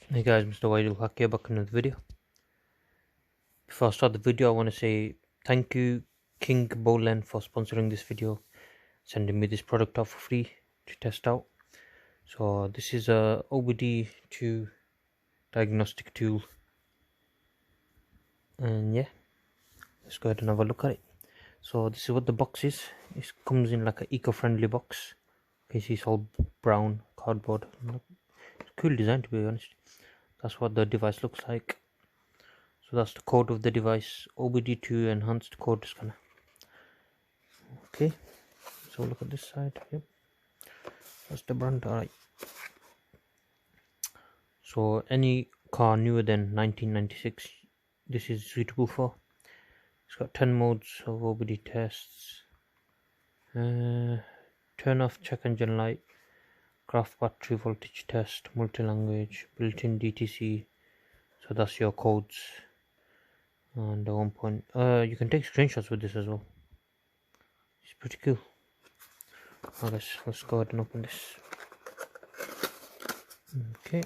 Hey guys, MrWaheedulHaque here, back in another video. Before I start the video, I want to say thank you KINGBOLEN for sponsoring this video, sending me this product out for free to test out. So this is a OBD2 diagnostic tool, and yeah, let's go ahead and have a look at it. So this is what the box is. It comes in like an eco-friendly box. You see it's all brown cardboard. It's a cool design, to be honest. That's what the device looks like. So that's the code of the device, OBD2 enhanced code scanner. Okay, so look at this side. Yep, that's the brand. Alright, so any car newer than 1996, this is suitable for. It's got 10 modes of OBD tests. Turn off check engine light, graph battery voltage test, multi-language, built-in DTC. So that's your codes. And at one point, you can take screenshots with this as well. It's pretty cool. Alright, let's go ahead and open this. Okay.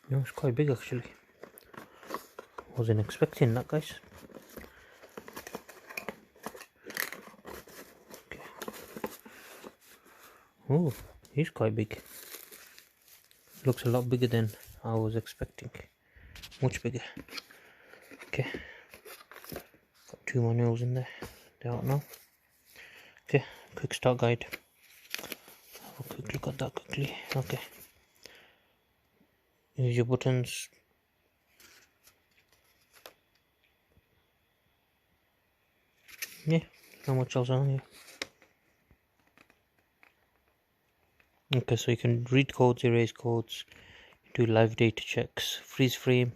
No, it's quite big actually. Wasn't expecting that, guys. Okay. Oh, he's quite big. Looks a lot bigger than I was expecting. Much bigger. Okay. Got 2 manuals in there. They're out now. Okay, quick start guide. Have a quick look at that quickly. Okay. Use your buttons. Yeah, not much else on here. Okay, so you can read codes, erase codes, do live data checks, freeze frame,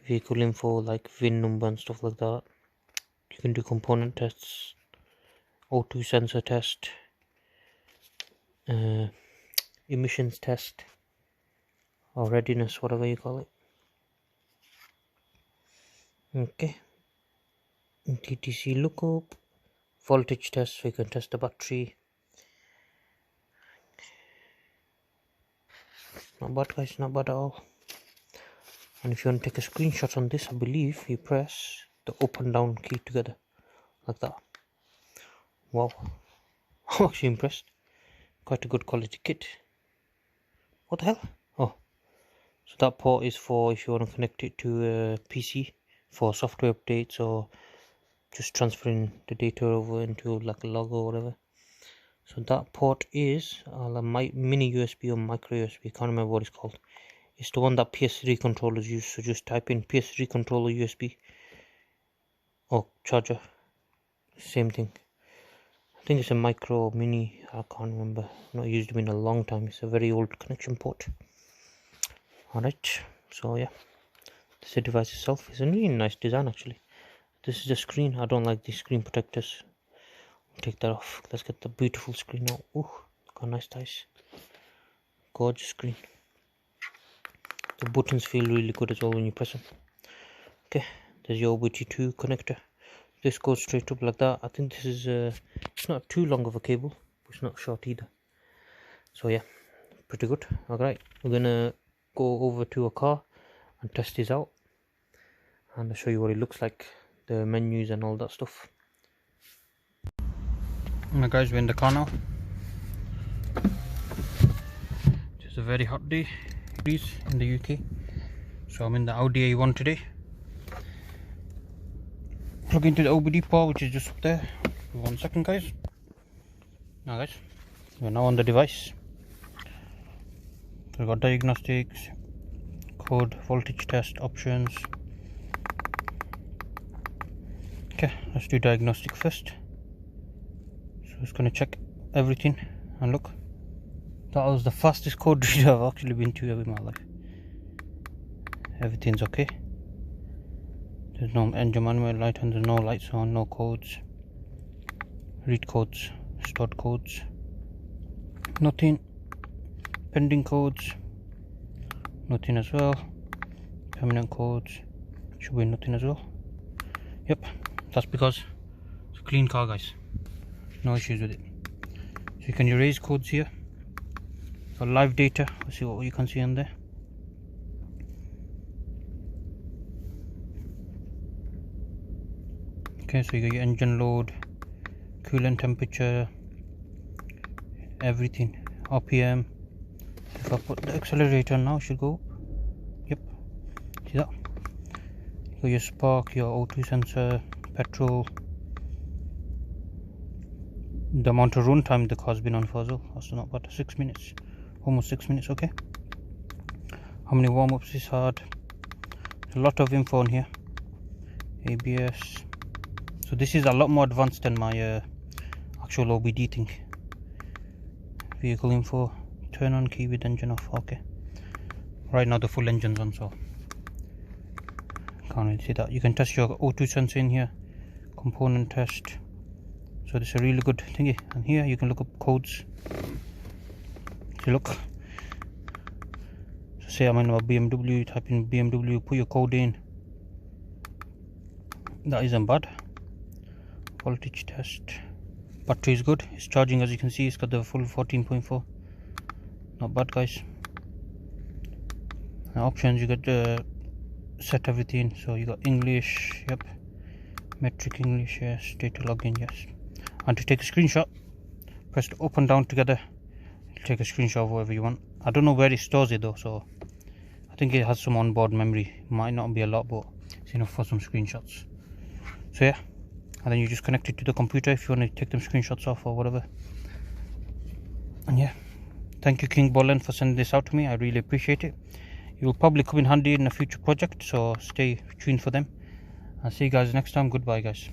vehicle info like VIN number and stuff like that. You can do component tests, O2 sensor test, emissions test, or readiness, whatever you call it. Okay, DTC lookup, voltage test, so you can test the battery. Not bad, guys, not bad at all. And if you want to take a screenshot on this, I believe you press the up and down key together like that. Wow, I'm actually impressed. Quite a good quality kit. What the hell? Oh, so that port is for if you want to connect it to a PC for software updates or just transferring the data over into like a log or whatever. So that port is a mini USB or micro USB, can't remember what it's called. It's the one that PS3 controllers use, so just type in PS3 controller USB or charger, same thing. I think it's a micro mini, I can't remember, I've not used them in a long time. It's a very old connection port. Alright, so yeah, this is the device itself. It's a really nice design actually. This is the screen. I don't like these screen protectors. Take that off. Let's get the beautiful screen out. Ooh, got nice dice. Gorgeous screen. The buttons feel really good as well when you press them. Okay, there's your OBD2 connector. This goes straight up like that. I think this is it's not too long of a cable, but it's not short either. So yeah, pretty good. Alright, we're gonna go over to a car and test this out, and I'll show you what it looks like, the menus and all that stuff. Alright guys, we're in the car now. It's a very hot day in the UK, so I'm in the Audi A1 today. Plug into the OBD port, which is just up there. 1 second, guys. Now guys, we're now on the device. We've got diagnostics, code, voltage test, options. Okay, let's do diagnostic first. So it's going to check everything, and look, that was the fastest code reader I've actually been to ever in my life. Everything's okay. There's no engine manual light and there's no lights on, no codes. Read codes, stored codes, nothing. Pending codes, nothing as well. Permanent codes, should be nothing as well. Yep, that's because it's a clean car, guys. No issues with it. So you can erase codes here So live data, let's see what you can see on there. Okay, so you got your engine load, coolant temperature, everything, RPM. If I put the accelerator now, it should go up. Yep, see that? You got your spark, your O2 sensor, petrol, the amount of runtime the car's been on for as well. That's not bad, 6 minutes, almost 6 minutes. Okay, how many warm-ups it's had, a lot of info on here. ABS, so this is a lot more advanced than my actual OBD thing. Vehicle info, turn on key with engine off. Okay, right now the full engine's on, so can't really see that. You can test your O2 sensor in here, component test. So this is a really good thingy. And here you can look up codes. So look, so say I'm in a BMW, type in BMW, put your code in. That isn't bad. Voltage test, battery is good, it's charging, as you can see. It's got the full 14.4, not bad guys. And options, you got the set everything, so you got English, yep, metric English, yes, data login, yes. And to take a screenshot, press the up and down together. It'll take a screenshot of whatever you want. I don't know where it stores it though, so I think it has some onboard memory. Might not be a lot, but it's enough for some screenshots. So yeah, and then you just connect it to the computer if you want to take them screenshots off or whatever. And yeah, thank you KINGBOLEN for sending this out to me. I really appreciate it. It will probably come in handy in a future project, so stay tuned for them. I'll see you guys next time. Goodbye guys.